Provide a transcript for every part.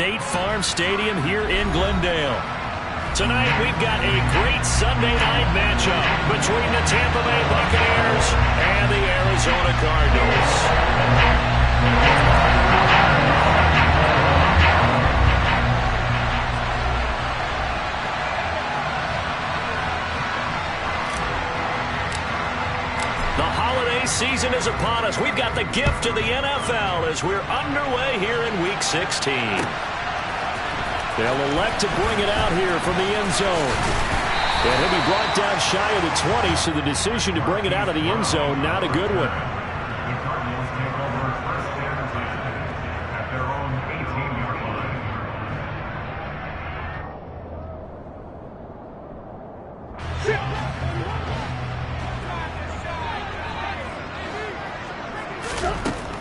State Farm Stadium here in Glendale. Tonight, we've got a great Sunday night matchup between the Tampa Bay Buccaneers and the Arizona Cardinals. The holiday season is upon us. We've got the gift of the NFL as we're underway here in Week 16. They'll elect to bring it out here from the end zone. And he'll be brought down shy of the 20, so the decision to bring it out of the end zone, not a good one.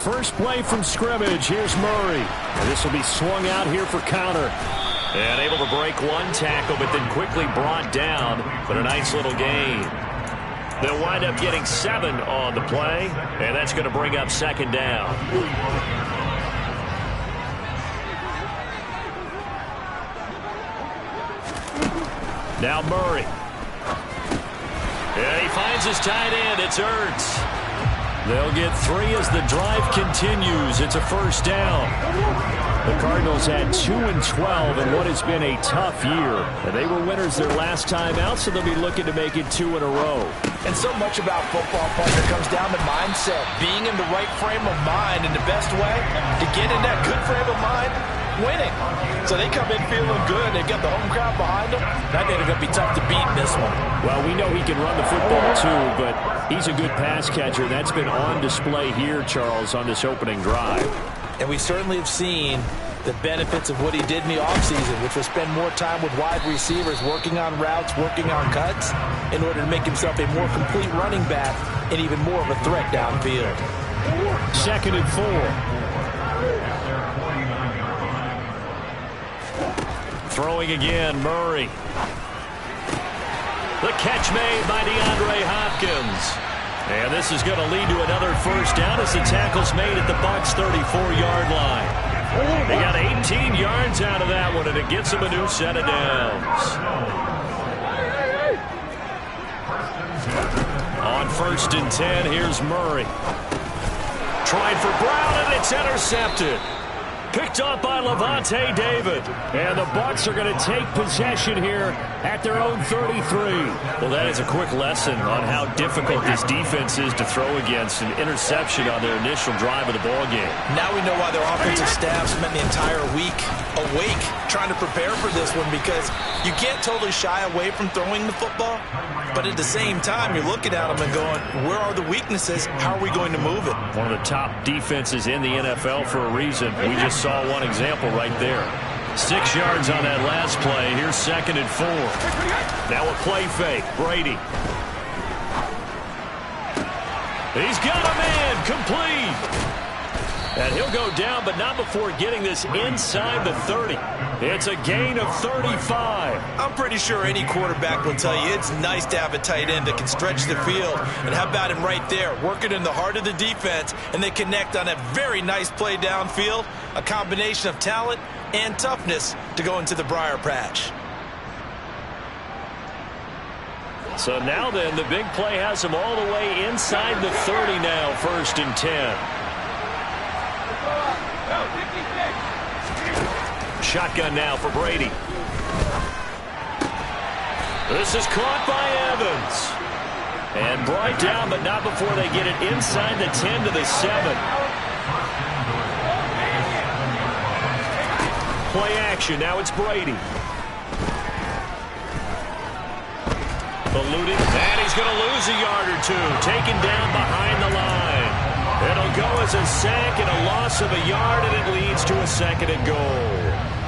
First play from scrimmage. Here's Murray. And this will be swung out here for counter. And able to break one tackle, but then quickly brought down. But a nice little gain. They'll wind up getting 7 on the play. And that's going to bring up second down. Now Murray. And he finds his tight end. It's Ertz. They'll get 3 as the drive continues. It's a first down. The Cardinals had 2 and 12 in what has been a tough year. And they were winners their last time out, so they'll be looking to make it 2 in a row. And so much about football, partner, comes down to mindset. Being in the right frame of mind, and the best way to get in that good frame of mind, winning. So they come in feeling good. They've got the home crowd behind them. I think they're going to be tough to beat in this one. Well, we know he can run the football too, but he's a good pass catcher. That's been on display here, Charles, on this opening drive. And we certainly have seen the benefits of what he did in the offseason, which was spend more time with wide receivers, working on routes, working on cuts, in order to make himself a more complete running back and even more of a threat downfield. 2nd and 4. Throwing again, Murray. The catch made by DeAndre Hopkins. And this is going to lead to another first down as the tackle's made at the Bucs' 34-yard line. They got 18 yards out of that one, and it gets them a new set of downs. On 1st and 10, here's Murray. Tried for Brown, and it's intercepted. Picked up by Lavonte David. And the Bucs are going to take possession here at their own 33. Well, that is a quick lesson on how difficult this defense is to throw against. An interception on their initial drive of the ballgame. Now we know why their offensive staff spent the entire week awake trying to prepare for this one, because you can't totally shy away from throwing the football. But at the same time, you're looking at them and going, where are the weaknesses? How are we going to move it? One of the top defenses in the NFL for a reason. We just saw one example right there. 6 yards on that last play. Here's 2nd and 4. Now a play fake. Brady. He's got a man. Complete. And he'll go down, but not before getting this inside the 30. It's a gain of 35. I'm pretty sure any quarterback will tell you it's nice to have a tight end that can stretch the field. And how about him right there, working in the heart of the defense, and they connect on a very nice play downfield, a combination of talent and toughness to go into the briar patch. So now then, the big play has him all the way inside the 30 now, 1st and 10. Shotgun now for Brady. This is caught by Evans. And brought down, but not before they get it inside the 10 to the 7. Play action. Now it's Brady. Eluded. And he's going to lose a yard or two. Taken down behind the line. It'll go as a sack and a loss of a yard, and it leads to a 2nd and goal.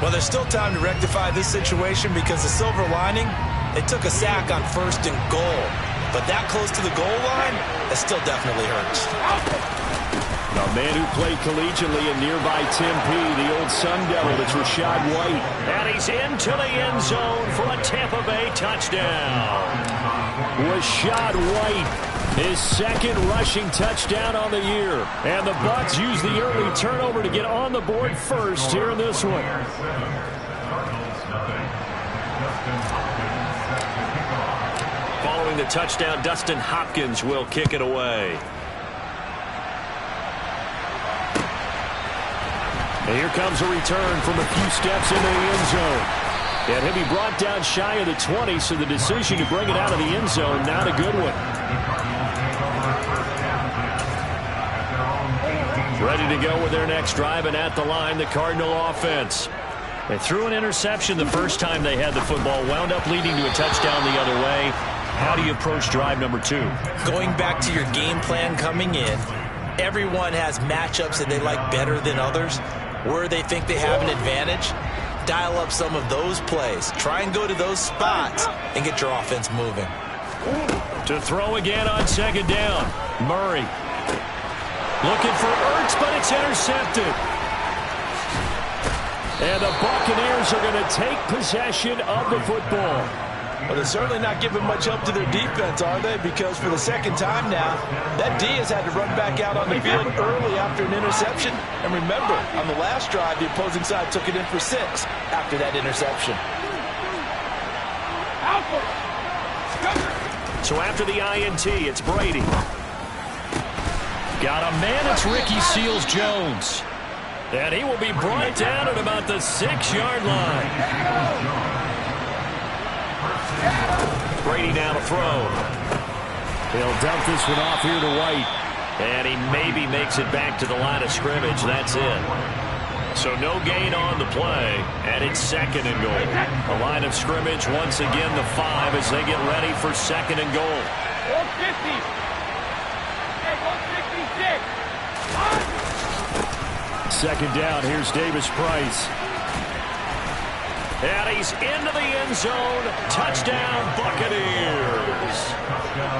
Well, there's still time to rectify this situation, because the silver lining, they took a sack on 1st and goal. But that close to the goal line, that still definitely hurts. A man who played collegiately in nearby Tempe, the old Sun Devil, that's Rachaad White. And he's into the end zone for a Tampa Bay touchdown. Rachaad White His second rushing touchdown on the year. And the Bucs use the early turnover to get on the board first here in this one. Following the touchdown, Dustin Hopkins will kick it away. And here comes a return from a few steps into the end zone. And he'll be brought down shy of the 20, so the decision to bring it out of the end zone, not a good one. Ready to go with their next drive, and at the line, the Cardinal offense. They threw an interception the first time they had the football, wound up leading to a touchdown the other way. How do you approach drive number 2? Going back to your game plan coming in, everyone has matchups that they like better than others, where they think they have an advantage. Dial up some of those plays. Try and go to those spots and get your offense moving. To throw again on second down. Murray looking for Ertz, but it's intercepted. And the Buccaneers are going to take possession of the football. Well, they're certainly not giving much help to their defense, are they? Because for the second time now, that D has had to run back out on the field early after an interception. And remember, on the last drive, the opposing side took it in for 6 after that interception. So after the INT, it's Brady. Got a man, it's Ricky Seals-Jones. And he will be brought down at about the 6-yard line. Brady now to throw. He'll dump this one off here to White. And he maybe makes it back to the line of scrimmage. That's it. So no gain on the play, and it's second and goal. The line of scrimmage once again the 5 as they get ready for second and goal. 150. Hey, 166. Second down, here's Davis Price. And he's into the end zone. Touchdown, Buccaneers.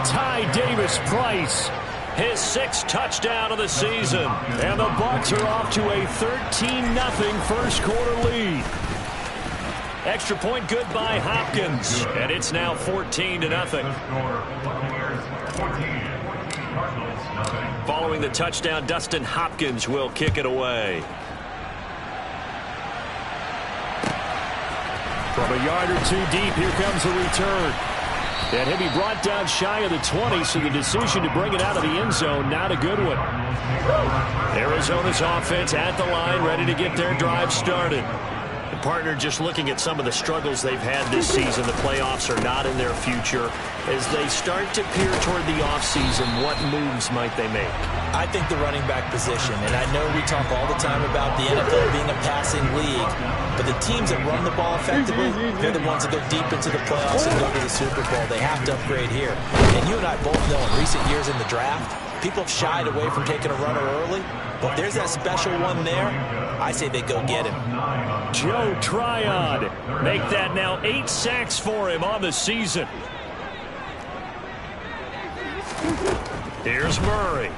Ty Davis Price, his 6th touchdown of the season. And the Bucs are off to a 13-0 first quarter lead. Extra point good by Hopkins. And it's now 14-0. Following the touchdown, Dustin Hopkins will kick it away. From a yard or 2 deep, here comes a return. And he'll be brought down shy of the 20, so the decision to bring it out of the end zone, not a good one. Arizona's offense at the line, ready to get their drive started. The partner just looking at some of the struggles they've had this season. The playoffs are not in their future. As they start to peer toward the offseason, what moves might they make? I think the running back position, and I know we talk all the time about the NFL being a passing league, but the teams that run the ball effectively, they're the ones that go deep into the playoffs and go to the Super Bowl. They have to upgrade here. And you and I both know in recent years in the draft, people have shied away from taking a runner early, but if there's that special one there, I say they go get him. Joe Tryon, make that now 8 sacks for him on the season. Here's Murray.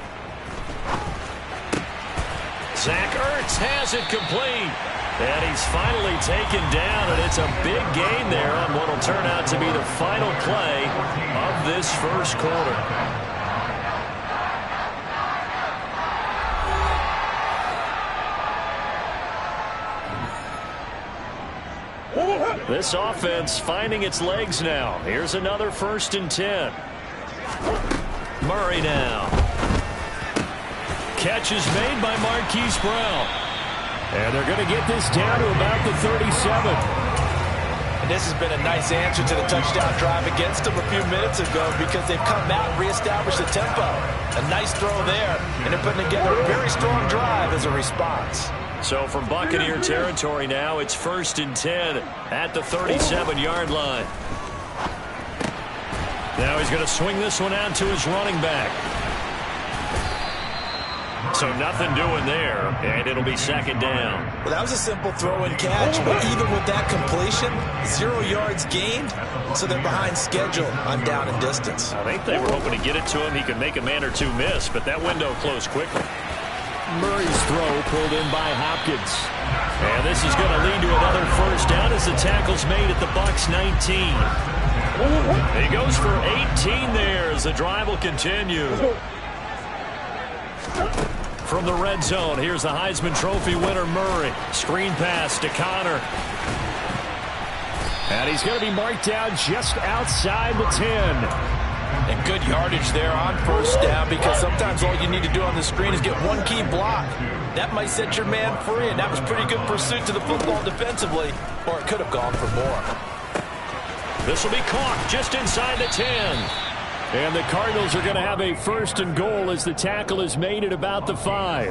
Zach Ertz has it complete. And he's finally taken down, and it's a big gain there on what will turn out to be the final play of this first quarter. This offense finding its legs now. Here's another 1st and 10. Murray now. Catch is made by Marquise Brown. And they're going to get this down to about the 37. And this has been a nice answer to the touchdown drive against them a few minutes ago because they've come out and reestablished the tempo. A nice throw there, and they're putting together a very strong drive as a response. So from Buccaneer territory now, it's 1st and 10 at the 37-yard line. Now he's going to swing this one out to his running back. So nothing doing there, and it'll be second down. Well, that was a simple throw and catch, but even with that completion, 0 yards gained, so they're behind schedule on down and distance. I think they were hoping to get it to him. He could make a man or 2 miss, but that window closed quickly. Murray's throw pulled in by Hopkins. And this is going to lead to another 1st first down as the tackle's made at the Bucs 19. He goes for 18 there as the drive will continue. From the red zone, here's the Heisman Trophy winner Murray. Screen pass to Connor. And he's going to be marked down just outside the 10. And good yardage there on first down, because sometimes all you need to do on the screen is get one key block. That might set your man free, and that was pretty good pursuit to the football defensively, or it could have gone for more. This will be caught just inside the 10. And the Cardinals are going to have a first and goal as the tackle is made at about the 5.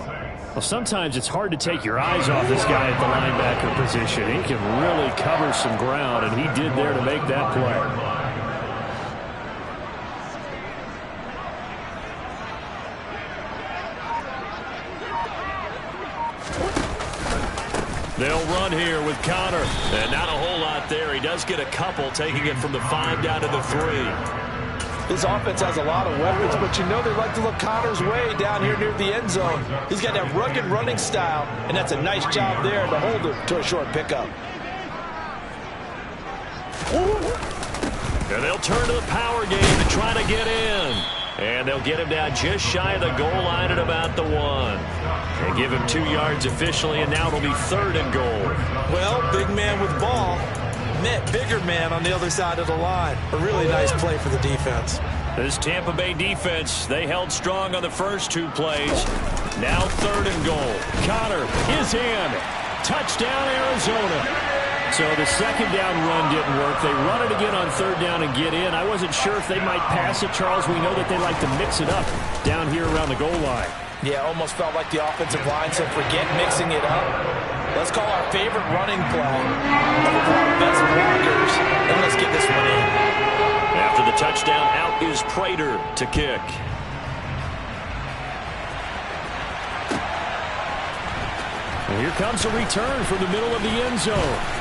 Well, sometimes it's hard to take your eyes off this guy at the linebacker position. He can really cover some ground, and he did there to make that play. They'll run here with Connor. And not a whole lot there. He does get a couple, taking it from the 5 down to the 3. This offense has a lot of weapons, but you know they like to look Connor's way down here near the end zone. He's got that rugged running style, and that's a nice job there to hold him to a short pickup. And they'll turn to the power game to try to get in. And they'll get him down just shy of the goal line at about the 1. They give him 2 yards officially, and now it'll be 3rd and goal. Well, big man with ball met bigger man on the other side of the line. A really nice play for the defense. This Tampa Bay defense, they held strong on the first 2 plays. Now 3rd and goal. Connor is in. Touchdown, Arizona. So the second down run didn't work. They run it again on 3rd down and get in. I wasn't sure if they might pass it, Charles. We know that they like to mix it up down here around the goal line. Yeah, almost felt like the offensive line said, forget mixing it up. Let's call our favorite running play. Let's call our best blockers, and let's get this one in. After the touchdown, out is Prater to kick. And here comes a return from the middle of the end zone.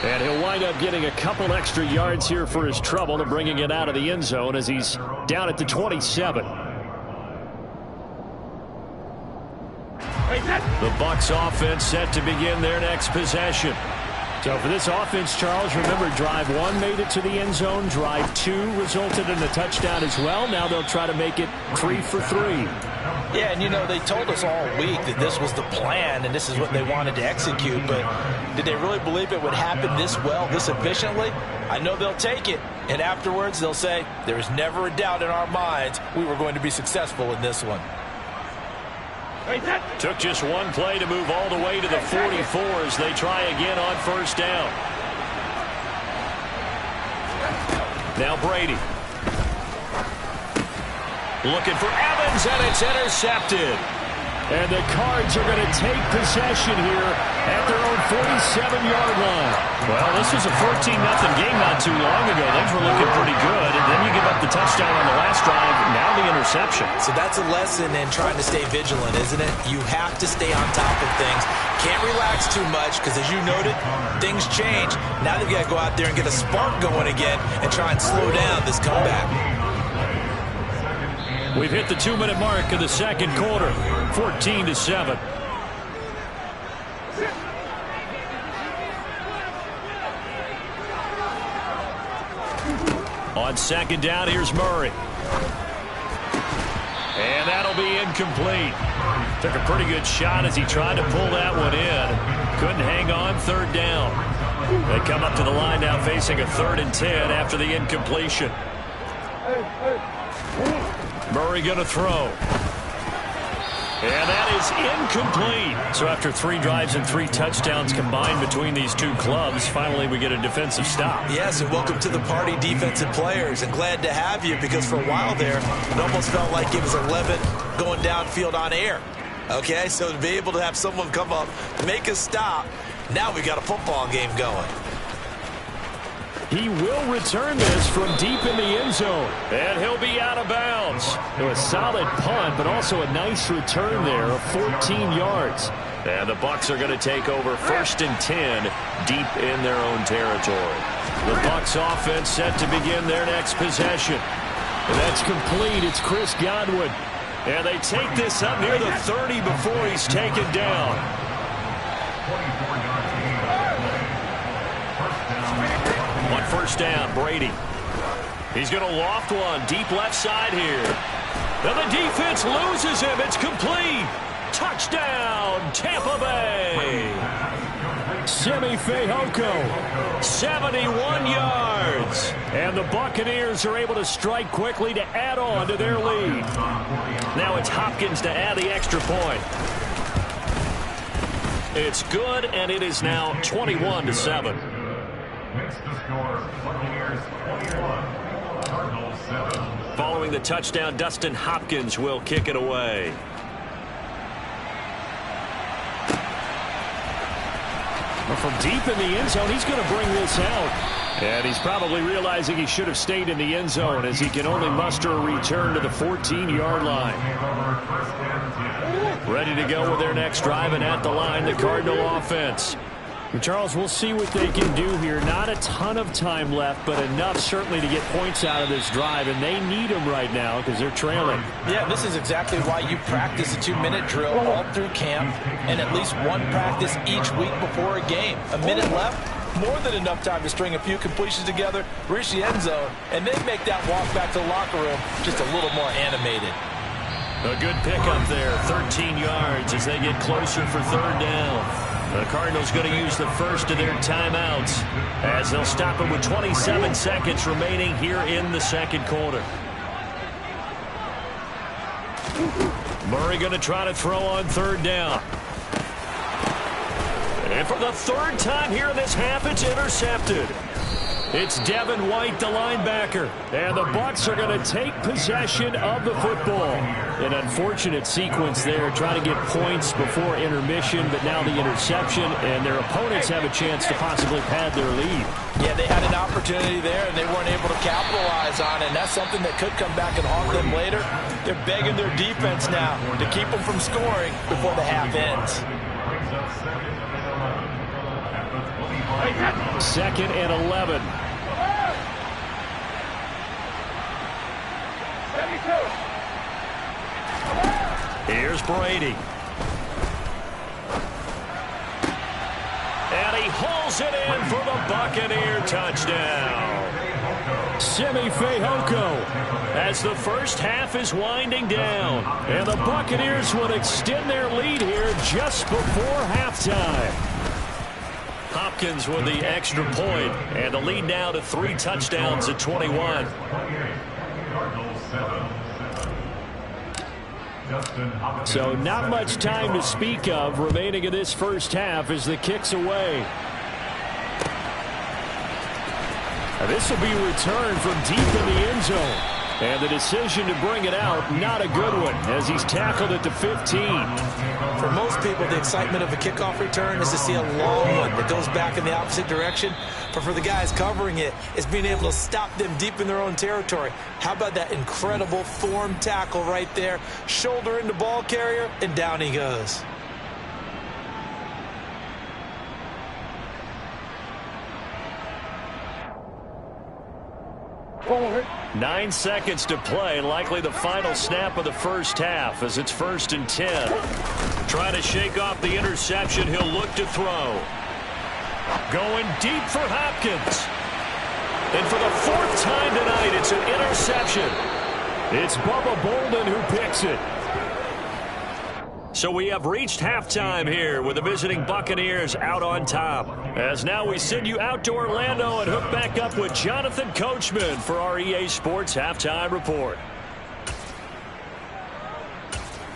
And he'll wind up getting a couple extra yards here for his trouble and bringing it out of the end zone as he's down at the 27. The Bucs offense set to begin their next possession. So for this offense, Charles, remember drive 1 made it to the end zone. Drive 2 resulted in a touchdown as well. Now they'll try to make it 3 for 3. Yeah, and you know, they told us all week that this was the plan and this is what they wanted to execute, but did they really believe it would happen this well, this efficiently? I know they'll take it, and afterwards they'll say, there was never a doubt in our minds we were going to be successful in this one. Took just 1 play to move all the way to the 44 as they try again on first down. Now Brady. Looking for Evans, and it's intercepted. And the Cards are going to take possession here at their own 47-yard line. Well, this was a 14-0 game not too long ago. Things were looking pretty good, and then you give up the touchdown on the last drive, now the interception. So that's a lesson in trying to stay vigilant, isn't it? You have to stay on top of things. Can't relax too much, because as you noted, things change. Now they've got to go out there and get a spark going again and try and slow down this comeback. We've hit the 2-minute mark of the second quarter, 14-7. On second down, here's Murray. And that'll be incomplete. Took a pretty good shot as he tried to pull that one in. Couldn't hang on, 3rd down. They come up to the line now facing a 3rd and 10 after the incompletion. Murray going to throw. And that is incomplete. So after 3 drives and 3 touchdowns combined between these 2 clubs, finally we get a defensive stop. Yes, and welcome to the party, defensive players. And glad to have you, because for a while there, it almost felt like it was 11 going downfield on air. Okay, so to be able to have someone come up, make a stop, now we got a football game going. He will return this from deep in the end zone. And he'll be out of bounds. A solid punt, but also a nice return there of 14 yards. And the Bucs are going to take over 1st and 10 deep in their own territory. The Bucs offense set to begin their next possession. And that's complete. It's Chris Godwin. And they take this up near the 30 before he's taken down. On first down, Brady. He's going to loft one deep left side here. And the defense loses him. It's complete. Touchdown, Tampa Bay. Simi Fehoko, 71 yards. And the Buccaneers are able to strike quickly to add on to their lead. Now it's Hopkins to add the extra point. It's good, and it is now 21-7. Following the touchdown, Dustin Hopkins will kick it away. From deep in the end zone, he's going to bring this out. And he's probably realizing he should have stayed in the end zone as he can only muster a return to the 14-yard line. Ready to go with their next drive, and at the line, the Cardinal offense. Charles, we'll see what they can do here. Not a ton of time left, but enough certainly to get points out of this drive, and they need them right now because they're trailing. Yeah, this is exactly why you practice a 2-minute drill all through camp and at least one practice each week before a game. A minute left, more than enough time to string a few completions together, reach the end zone, and then make that walk back to the locker room just a little more animated. A good pickup there, 13 yards as they get closer for third down. The Cardinals going to use the first of their timeouts as they'll stop it with 27 seconds remaining here in the second quarter. Murray going to try to throw on third down. And for the third time here in this half, it's intercepted. It's Devin White, the linebacker. And the Bucs are going to take possession of the football. An unfortunate sequence there, trying to get points before intermission, but now the interception, and their opponents have a chance to possibly pad their lead. Yeah, they had an opportunity there, and they weren't able to capitalize on it, and that's something that could come back and haunt them later. They're begging their defense now to keep them from scoring before the half ends. Second and 11. Here's Brady. And he hauls it in for the Buccaneer touchdown. Simi Fehoko as the first half is winding down. And the Buccaneers would extend their lead here just before halftime. Hopkins with the extra point, and the lead now to 3 touchdowns at 21. So not much time to speak of remaining in this first half as the kick's away. Now this will be returned from deep in the end zone. And the decision to bring it out, not a good one, as he's tackled at the 15. For most people, the excitement of a kickoff return is to see a long one that goes back in the opposite direction. But for the guys covering it, it's being able to stop them deep in their own territory. How about that incredible form tackle right there? Shoulder into ball carrier, and down he goes. Forward. 9 seconds to play, likely the final snap of the first half as it's 1st and 10. Trying to shake off the interception, he'll look to throw. Going deep for Hopkins. And for the 4th time tonight, it's an interception. It's Bubba Bolden who picks it. So we have reached halftime here with the visiting Buccaneers out on top. As now we send you out to Orlando and hook back up with Jonathan Coachman for our EA Sports Halftime Report.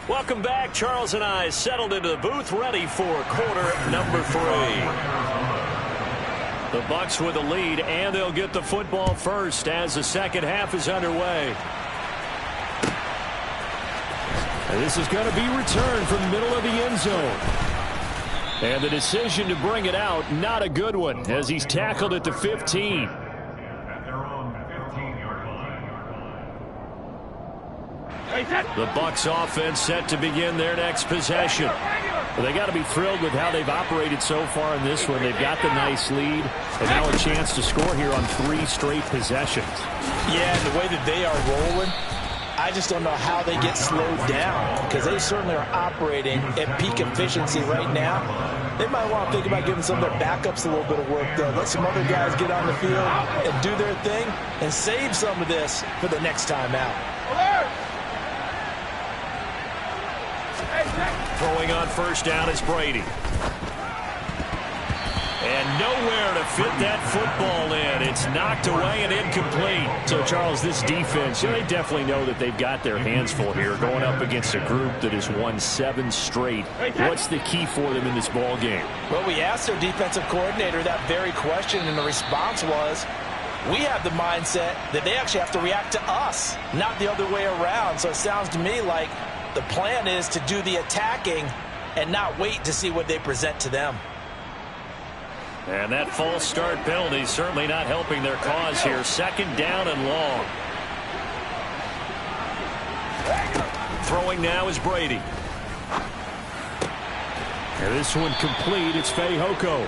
Welcome back. Charles and I settled into the booth ready for quarter number 3. The Bucs with the lead, and they'll get the football first as the second half is underway. And this is going to be returned from the middle of the end zone. And the decision to bring it out, not a good one, as he's tackled at the 15. The Bucs offense set to begin their next possession. Well, they got to be thrilled with how they've operated so far in this one. They've got the nice lead, and now a chance to score here on 3 straight possessions. Yeah, and the way that they are rolling, I just don't know how they get slowed down because they certainly are operating at peak efficiency right now. They might want to think about giving some of their backups a little bit of work, though. Let some other guys get on the field and do their thing and save some of this for the next time out. Throwing on first down is Brady. And nowhere to fit that football in. It's knocked away and incomplete. So, Charles, this defense, they definitely know that they've got their hands full here, going up against a group that has won 7 straight. What's the key for them in this ball game? Well, we asked their defensive coordinator that very question, and the response was, we have the mindset that they actually have to react to us, not the other way around. So it sounds to me like the plan is to do the attacking and not wait to see what they present to them. And that false start penalty certainly not helping their cause here. Second down and long. Throwing now is Brady. And this one complete. It's Fehoko.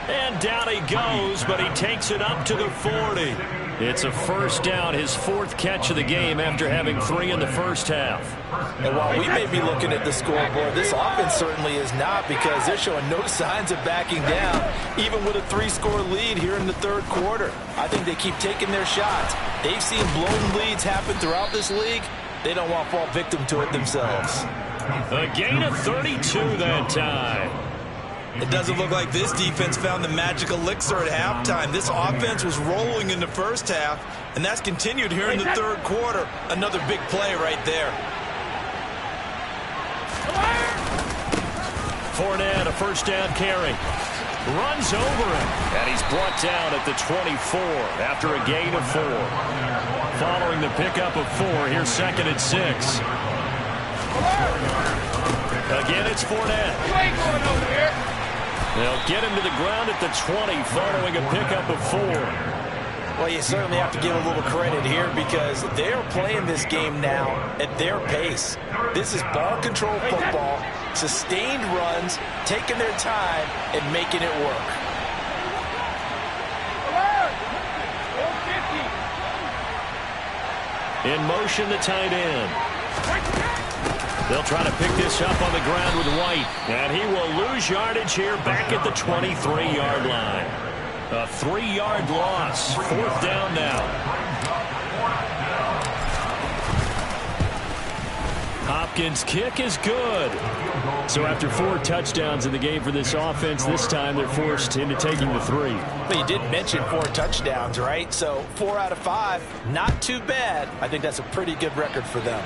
And down he goes, but he takes it up to the 40. It's a first down, his 4th catch of the game after having 3 in the first half. And while we may be looking at the scoreboard, this offense certainly is not, because they're showing no signs of backing down, even with a 3-score lead here in the third quarter. I think they keep taking their shots. They've seen blown leads happen throughout this league. They don't want to fall victim to it themselves. A gain of 32 that time. It doesn't look like this defense found the magic elixir at halftime. This offense was rolling in the first half, and that's continued here in the third quarter. Another big play right there. Fournette, a first down carry. Runs over him, and he's brought down at the 24 after a gain of 4. Following the pickup of 4, here's 2nd and 6. Again, it's Fournette. They'll get him to the ground at the 20 following a pickup of 4. Well, you certainly have to give a little credit here because they're playing this game now at their pace. This is ball control football, sustained runs, taking their time and making it work. In motion, the tight end. They'll try to pick this up on the ground with White. And he will lose yardage here back at the 23-yard line. A 3-yard loss. 4th down now. Hopkins' kick is good. So after 4 touchdowns in the game for this offense, this time they're forced into taking the 3. But you did mention 4 touchdowns, right? So 4 out of 5, not too bad. I think that's a pretty good record for them.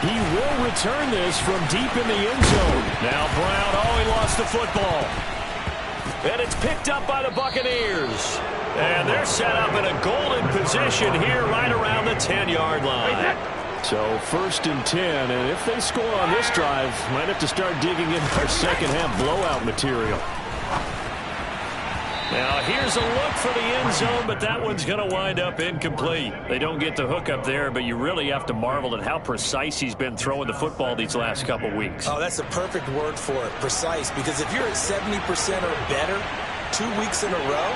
He will return this from deep in the end zone. Now Brown, he lost the football. And it's picked up by the Buccaneers. And they're set up in a golden position here right around the 10-yard line. So 1st and 10, and if they score on this drive, might have to start digging in our second half blowout material. Now here's a look for the end zone, but that one's going to wind up incomplete. They don't get the hook up there, but you really have to marvel at how precise he's been throwing the football these last couple weeks. Oh, that's the perfect word for it, precise, because if you're at 70% or better 2 weeks in a row,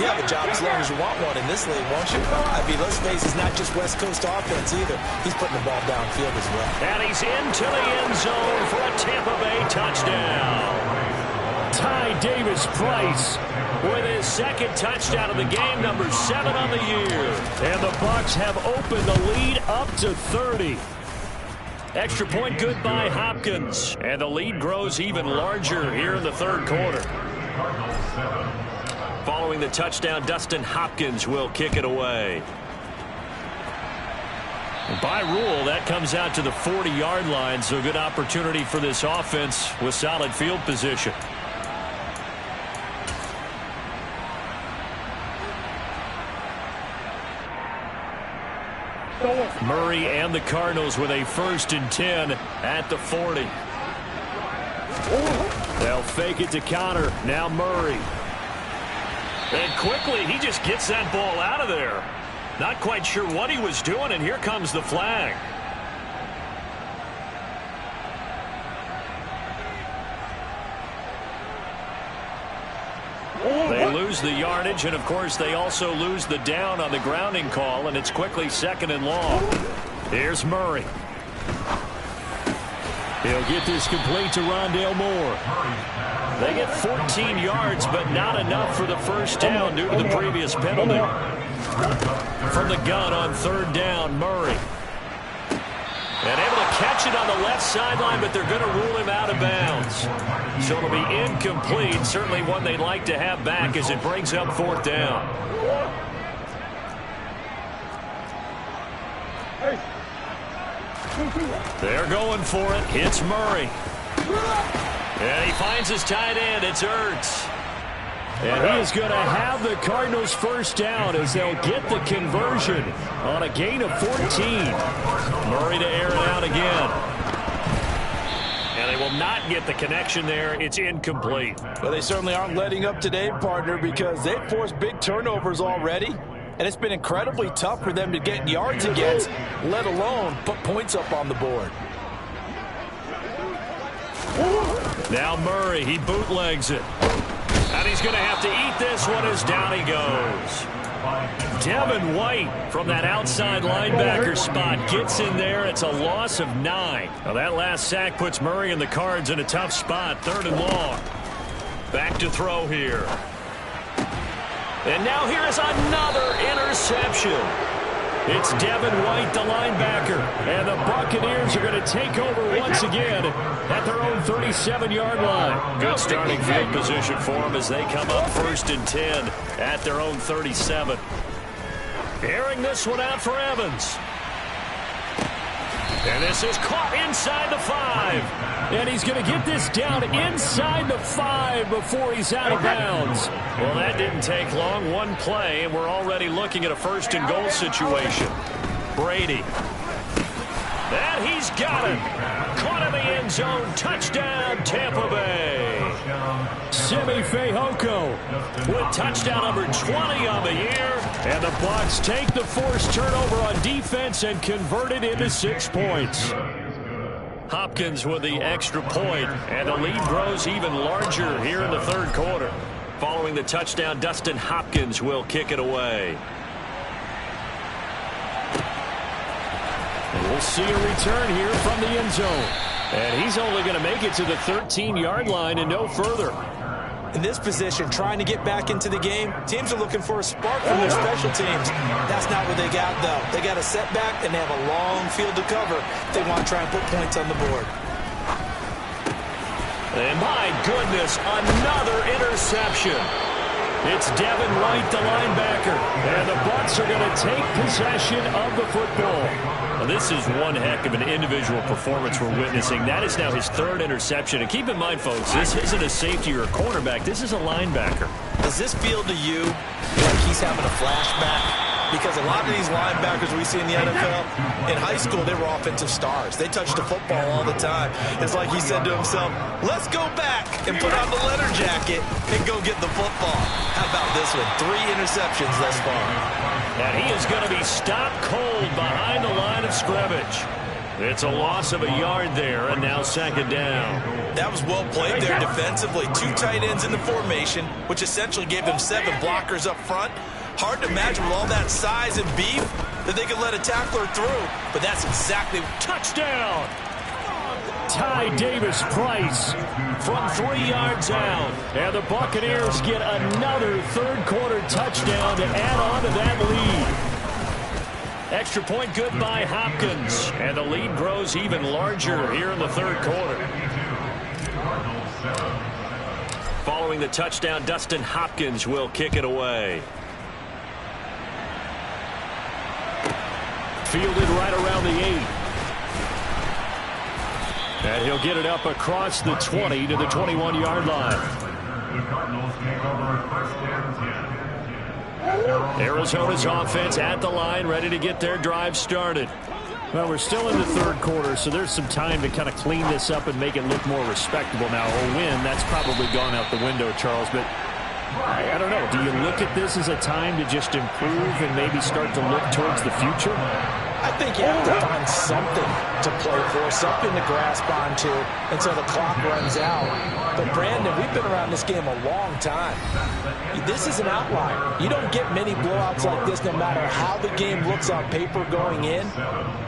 you have a job as long as you want one in this league, won't you? I mean, let's face it, it's not just West Coast offense either. He's putting the ball downfield as well. And he's into the end zone for a Tampa Bay touchdown. Ty Davis-Price with his 2nd touchdown of the game, number 7 on the year. And the Bucs have opened the lead up to 30. Extra point good by Hopkins. And the lead grows even larger here in the third quarter. Following the touchdown, Dustin Hopkins will kick it away. By rule, that comes out to the 40-yard line, so good opportunity for this offense with solid field position. Murray and the Cardinals with a 1st and 10 at the 40. They'll fake it to Connor. Now Murray. And quickly, he just gets that ball out of there. Not quite sure what he was doing, and here comes the flag. They lose lose the yardage, and of course they also lose the down on the grounding call, and it's quickly 2nd and long. Here's Murray. He'll get this complete to Rondale Moore. They get 14 yards, but not enough for the first down due to the previous penalty. From the gun on 3rd down, Murray. And able to catch it on the left sideline, but they're going to rule him out of bounds. So it'll be incomplete. Certainly one they'd like to have back as it brings up 4th down. They're going for it. Hits Murray. And he finds his tight end. It's Ertz. And he is going to have the Cardinals' first down as they'll get the conversion on a gain of 14. Murray to air it out again. And they will not get the connection there. It's incomplete. Well, they certainly aren't letting up today, partner, because they've forced big turnovers already. And it's been incredibly tough for them to get yards against, let alone put points up on the board. Now Murray, he bootlegs it. And he's going to have to eat this one as down he goes. Devin White from that outside linebacker spot gets in there. It's a loss of 9. Now that last sack puts Murray and the Cards in a tough spot. 3rd and long. Back to throw here. And now here is another interception. It's Devin White, the linebacker. And the Buccaneers are going to take over once again at their own 37-yard line. Good starting field position for them as they come up 1st and 10 at their own 37. Airing this one out for Evans. And this is caught inside the 5. And he's going to get this down inside the 5 before he's out of bounds. Well, that didn't take long. One play, and we're already looking at a 1st and goal situation. Brady. And he's got it. Caught in the end zone. Touchdown, Tampa Bay. Simi Fehoko with touchdown number 20 on the year. And the Bucs take the forced turnover on defense and convert it into 6 points. Hopkins with the extra point, and the lead grows even larger here in the 3rd quarter. Following the touchdown, Dustin Hopkins will kick it away. And we'll see a return here from the end zone. And he's only going to make it to the 13-yard line and no further. In this position, trying to get back into the game, teams are looking for a spark from their special teams. That's not what they got, though. They got a setback, and they have a long field to cover if they want to try and put points on the board. And my goodness, another interception. It's Devin White, the linebacker, and the Bucs are going to take possession of the football. Well, this is one heck of an individual performance we're witnessing. That is now his 3rd interception. And keep in mind, folks, this isn't a safety or a cornerback. This is a linebacker. Does this feel to you like he's having a flashback? Because a lot of these linebackers we see in the NFL, in high school, they were offensive stars. They touched the football all the time. It's like he said to himself, let's go back and put on the leather jacket and go get the football. How about this one? 3 interceptions thus far. And he is going to be stopped cold behind the line of scrimmage. It's a loss of a yard there, and now 2nd down. That was well played there defensively. 2 tight ends in the formation, which essentially gave them 7 blockers up front. Hard to imagine with all that size and beef that they could let a tackler through, but that's exactly... Touchdown! Ty Davis-Price from 3 yards out. And the Buccaneers get another 3rd quarter touchdown to add on to that lead. Extra point good by Hopkins. And the lead grows even larger here in the 3rd quarter. Following the touchdown, Dustin Hopkins will kick it away. Fielded right around the 8. And he'll get it up across the 20 to the 21-yard line. Arizona's offense at the line, ready to get their drive started. Well, we're still in the 3rd quarter, so there's some time to kind of clean this up and make it look more respectable. Now, a win, that's probably gone out the window, Charles, but I don't know. Do you look at this as a time to just improve and maybe start to look towards the future? I think you have to find something to play for, something to grasp onto until the clock runs out. But, Brandon, we've been around this game a long time. This is an outlier. You don't get many blowouts like this no matter how the game looks on paper going in.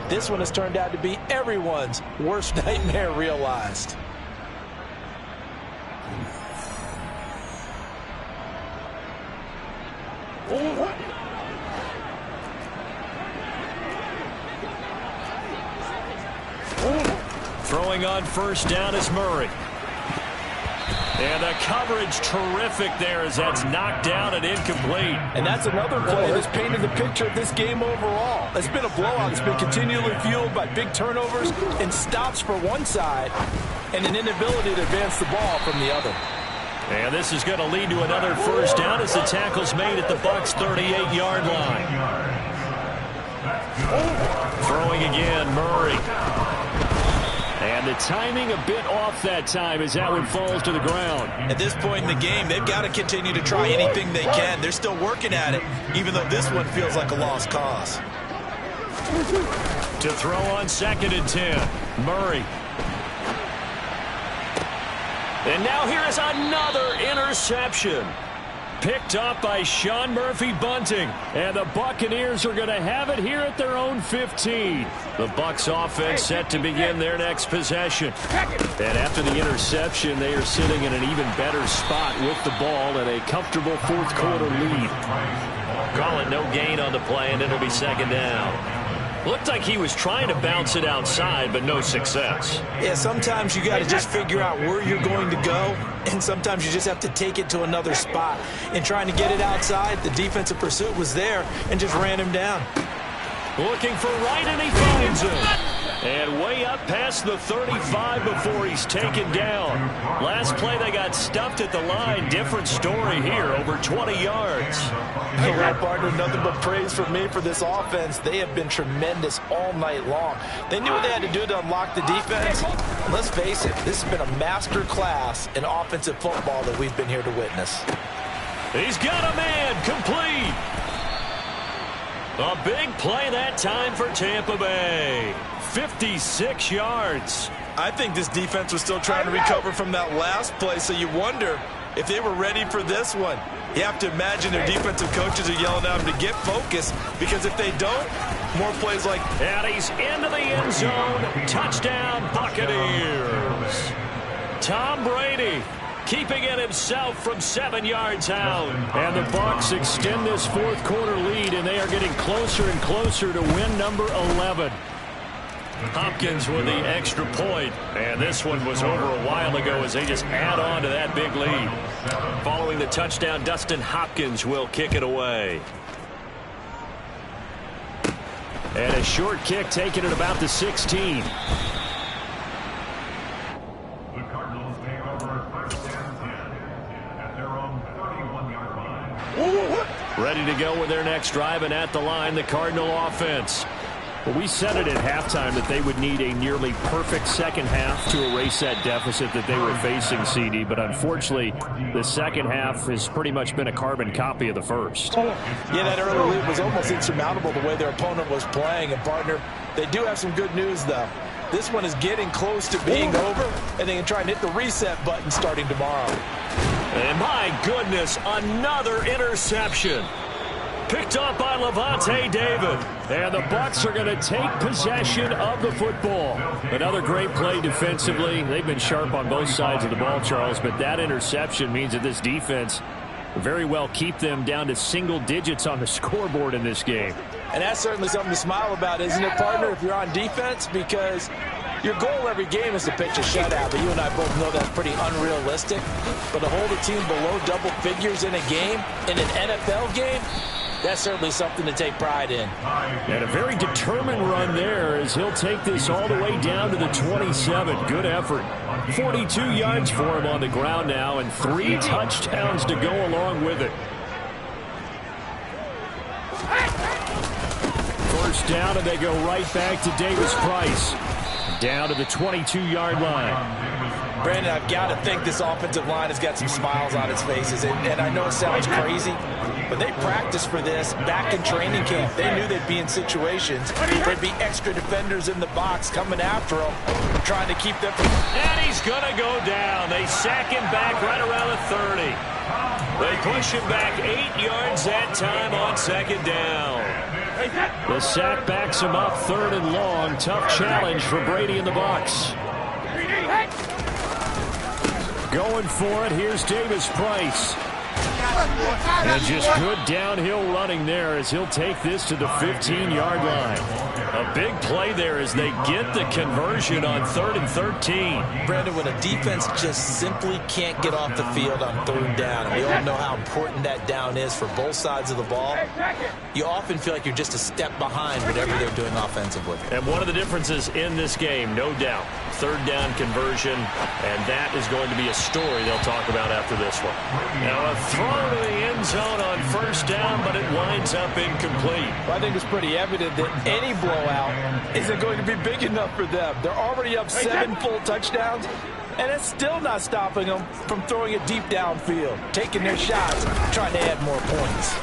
This one has turned out to be everyone's worst nightmare realized. Throwing on first down is Murray. And the coverage terrific there as that's knocked down and incomplete. And that's another play that's painted the picture of this game overall. It's been a blowout. It's been continually fueled by big turnovers and stops for one side and an inability to advance the ball from the other. And this is going to lead to another first down as the tackle's made at the Bucs' 38-yard line. Throwing again, Murray. And the timing a bit off that time as that one falls to the ground. At this point in the game, they've got to continue to try anything they can. They're still working at it, even though this one feels like a lost cause. To throw on 2nd and 10, Murray. And now here is another interception. Picked up by Sean Murphy-Bunting. And the Buccaneers are going to have it here at their own 15. The Bucs offense set to begin their next possession. And after the interception, they are sitting in an even better spot with the ball and a comfortable fourth-quarter lead. Call it no gain on the play, and it'll be 2nd down. Looked like he was trying to bounce it outside, but no success. Yeah, sometimes you got to just figure out where you're going to go, and sometimes you just have to take it to another spot. In trying to get it outside, the defensive pursuit was there and just ran him down. Looking for Wright, and he finds him. And way up past the 35 before he's taken down. Last play, they got stuffed at the line. Different story here, over 20 yards. Well, partner, nothing but praise for me for this offense. They have been tremendous all night long. They knew what they had to do to unlock the defense. And let's face it, this has been a master class in offensive football that we've been here to witness. He's got a man, complete. A big play that time for Tampa Bay. 56 yards. I think this defense was still trying to recover from that last play, so you wonder if they were ready for this one. You have to imagine their defensive coaches are yelling at them to get focused, because if they don't, more plays like... And he's into the end zone. Touchdown, Buccaneers. Tom Brady keeping it himself from 7 yards out. And the Bucs extend this fourth-quarter lead, and they are getting closer and closer to win number 11. Hopkins with the extra point, and this one was over a while ago as they just add on to that big lead. Following the touchdown, Dustin Hopkins will kick it away. And a short kick taken at about the 16. The Cardinals take over 1st and 10 at their own 31-yard line. Ready to go with their next drive, and at the line, the Cardinal offense. Well, we said it at halftime that they would need a nearly perfect second half to erase that deficit that they were facing, CD. But unfortunately, the second half has pretty much been a carbon copy of the first. Yeah, that early lead was almost insurmountable the way their opponent was playing. And, partner, they do have some good news, though. This one is getting close to being over, and they can try and hit the reset button starting tomorrow. And my goodness, another interception. Picked up by Lavonte David. And the Bucs are going to take possession of the football. Another great play defensively. They've been sharp on both sides of the ball, Charles, but that interception means that this defense very well keep them down to single digits on the scoreboard in this game. And that's certainly something to smile about, isn't it, partner, if you're on defense? Because your goal every game is to pitch a shutout, but you and I both know that's pretty unrealistic. But to hold a team below double figures in a game, in an NFL game, that's certainly something to take pride in. And a very determined run there as he'll take this all the way down to the 27. Good effort. 42 yards for him on the ground now, and 3 touchdowns to go along with it. First down, and they go right back to Davis Price. Down to the 22-yard line. Brandon, I've got to think this offensive line has got some smiles on its faces. And I know it sounds crazy, but they practiced for this back in training camp. They knew they'd be in situations where there'd be extra defenders in the box coming after them, trying to keep them from... And he's going to go down. They sack him back right around the 30. They push him back 8 yards that time on second down. The sack backs him up 3rd and long. Tough challenge for Brady in the box. Going for it, here's Davis Price. And just good downhill running there as he'll take this to the 15-yard line. A big play there as they get the conversion on 3rd and 13. Brandon, when a defense just simply can't get off the field on 3rd down, and we all know how important that down is for both sides of the ball, you often feel like you're just a step behind whatever they're doing offensively. And one of the differences in this game, no doubt, 3rd down conversion, and that is going to be a story they'll talk about after this one. Now a throw to the end zone on 1st down, but it winds up incomplete. Well, I think it's pretty evident that any blowout isn't going to be big enough for them. They're already up 7 full touchdowns, and it's still not stopping them from throwing it deep downfield, taking their shots, trying to add more points.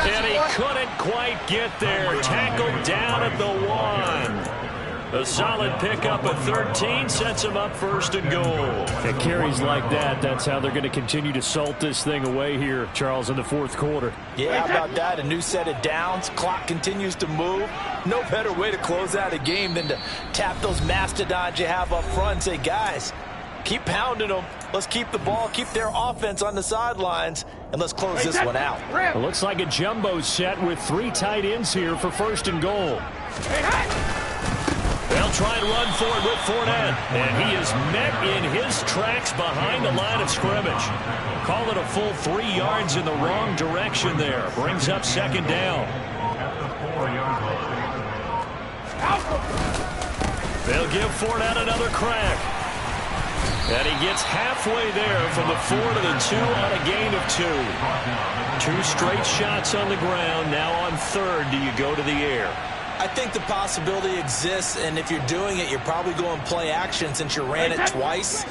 And he couldn't quite get there. Tackled down at the 1. A solid pickup at 13 sets him up 1st and goal. It carries like that. That's how they're going to continue to salt this thing away here, Charles, in the 4th quarter. Yeah, how about that? A new set of downs. Clock continues to move. No better way to close out a game than to tap those mastodons you have up front and say, guys, keep pounding them. Let's keep the ball, keep their offense on the sidelines, and let's close this one out. It looks like a jumbo set with 3 tight ends here for 1st and goal. They'll try and run for it with Fournette. And he is met in his tracks behind the line of scrimmage. Call it a full 3 yards in the wrong direction there. Brings up 2nd down. They'll give Fournette another crack. And he gets halfway there from the 4 to the 2 on a gain of 2. 2 straight shots on the ground. Now on 3rd, do you go to the air? I think the possibility exists, and if you're doing it, you're probably going play action since you ran it twice.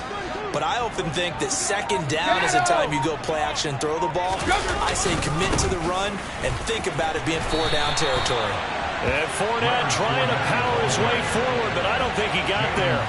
But I often think that 2nd down is the time you go play action and throw the ball. I say commit to the run and think about it being 4 down territory. And Fournette trying to power his way forward, but I don't think he got there.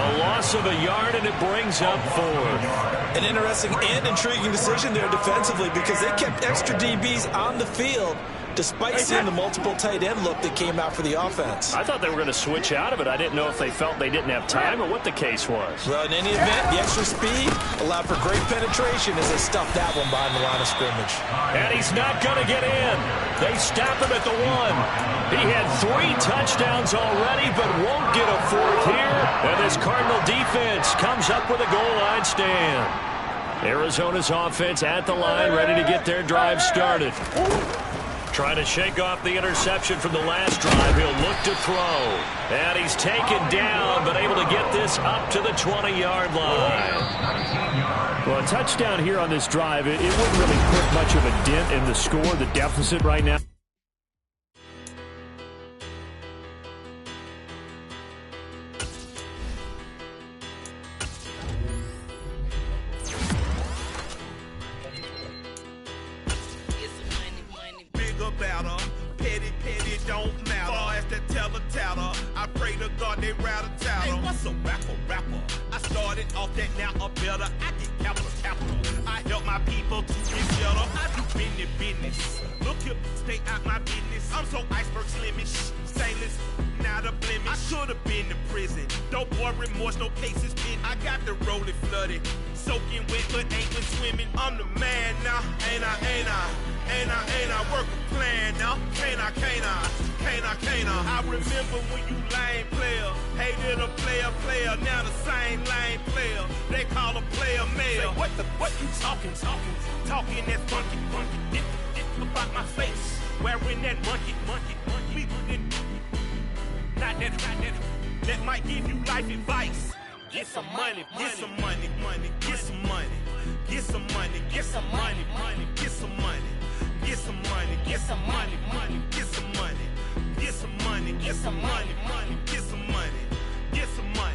A loss of a yard, and it brings up 4th. An interesting and intriguing decision there defensively because they kept extra DBs on the field despite seeing the multiple tight end look that came out for the offense. I thought they were going to switch out of it. I didn't know if they felt they didn't have time or what the case was. Well, in any event, the extra speed allowed for great penetration as they stuffed that one behind the line of scrimmage. And he's not going to get in. They stop him at the 1. He had 3 touchdowns already, but won't get a 4th here. And this Cardinal defense comes up with a goal line stand. Arizona's offense at the line, ready to get their drive started. Trying to shake off the interception from the last drive. He'll look to throw. And he's taken down, but able to get this up to the 20-yard line. Well, a touchdown here on this drive, it wouldn't really put much of a dent in the score, the deficit right now. I pray to God they rattle tattle. Hey, what's a rapper? I started off that, now I'm better. I get capital. I help my people to get better. I do business. Look here, stay out my business. I'm so iceberg slimish, stainless, not a blemish. I should have been to prison. No more remorse, no cases pinned. I got the rolling flooded, soaking wet, but ain't been swimming. I'm the man now, ain't I work a plan now. Can't I? I remember when you lame player, hated a player, now the same lame player. They call a player male. Say, what you talking that funky, about my face, wearing that monkey, we didn't, not that might give you life advice. Get some money, get some money, get some money, get some money, get some money, get some money. Get some money, get some money, get some money, get some money, get some money, get some money, get some money.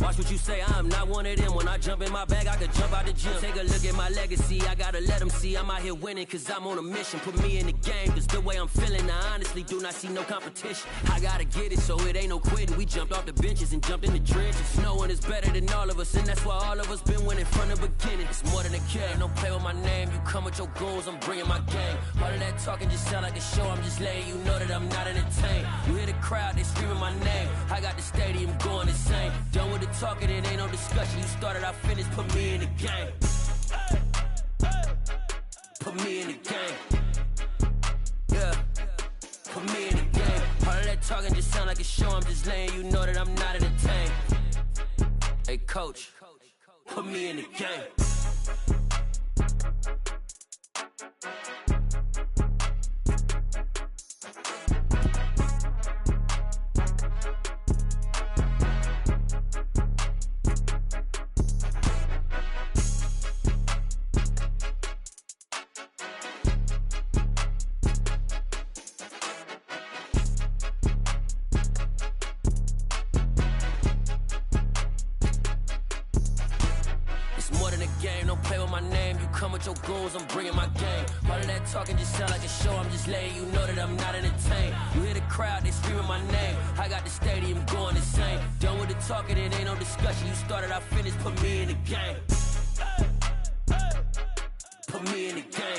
Watch what you say, I'm not one of them. When I jump in my bag, I could jump out the gym. Take a look at my legacy, I gotta let them see I'm out here winning, cause I'm on a mission. Put me in the game, cause the way I'm feeling, I honestly do not see no competition. I gotta get it, so it ain't no quitting. We jumped off the benches and jumped in the trenches. No one is better than all of us, and that's why all of us been winning from the beginning. It's more than a game, don't play with my name. You come with your goons, I'm bringing my game. All of that talking just sound like a show, I'm just letting you know that I'm not entertained. You hear the crowd, they screaming my name. I got the stadium going insane. Done with the talking, it ain't no discussion. You started, I finished, put me in the game. Put me in the game. Yeah, put me in the game. All of that talking just sound like a show, I'm just letting you know that I'm not entertained. Hey coach, put me in the game. Your goons, I'm bringing my game. All of that talking just sound like a show, I'm just letting you know that I'm not entertained. You hear the crowd, they screaming my name. I got the stadium going insane. Done with the talking, it ain't no discussion. You started, I finished, put me in the game. Put me in the game.